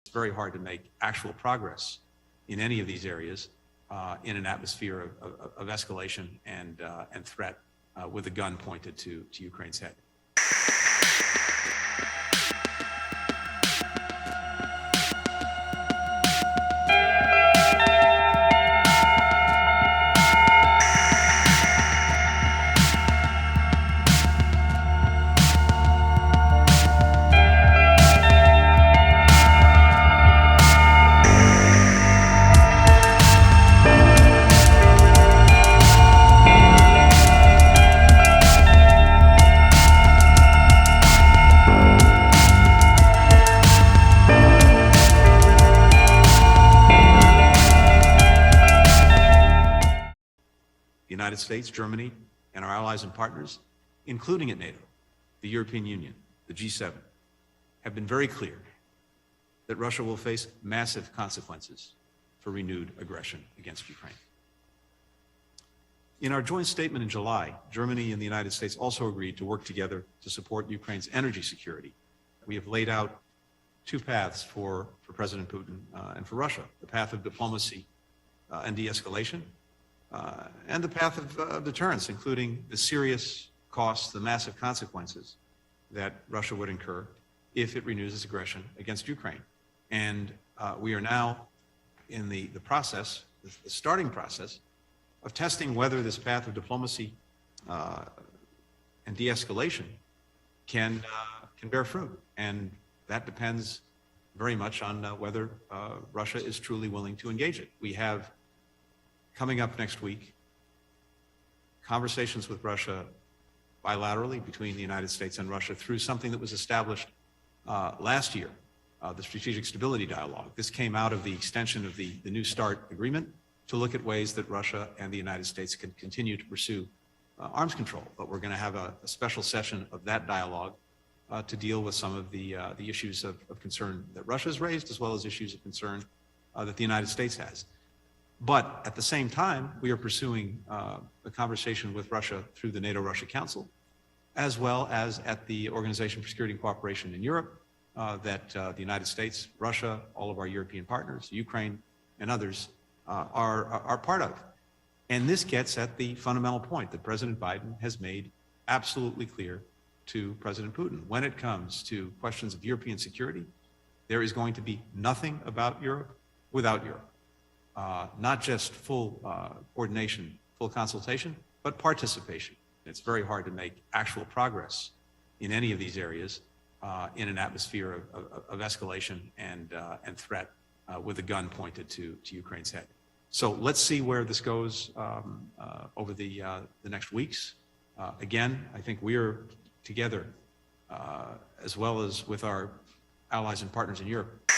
It's very hard to make actual progress in any of these areas in an atmosphere of escalation and threat with a gun pointed to Ukraine's head. The United States, Germany, and our allies and partners, including at NATO, the European Union, the G7, have been very clear that Russia will face massive consequences for renewed aggression against Ukraine. In our joint statement in July, Germany and the United States also agreed to work together to support Ukraine's energy security. We have laid out two paths for President Putin and for Russia: the path of diplomacy and de-escalation, and the path of deterrence, including the serious costs, the massive consequences that Russia would incur if it renews its aggression against Ukraine. And we are now in the process, the starting process, of testing whether this path of diplomacy and de-escalation can bear fruit. And that depends very much on whether Russia is truly willing to engage it. We have, coming up next week, conversations with Russia bilaterally between the United States and Russia through something that was established last year, the Strategic Stability Dialogue. This came out of the extension of the New START agreement to look at ways that Russia and the United States can continue to pursue arms control. But we're going to have a special session of that dialogue to deal with some of the issues of concern that Russia has raised, as well as issues of concern that the United States has. But at the same time, we are pursuing a conversation with Russia through the NATO-Russia Council, as well as at the Organization for Security and Cooperation in Europe, that the United States, Russia, all of our European partners, Ukraine, and others are part of. And this gets at the fundamental point that President Biden has made absolutely clear to President Putin. When it comes to questions of European security, there is going to be nothing about Europe without Europe. Not just full coordination, full consultation, but participation. It's very hard to make actual progress in any of these areas in an atmosphere of escalation and threat with a gun pointed to Ukraine's head. So let's see where this goes over the next weeks. Again, I think we are together, as well as with our allies and partners in Europe,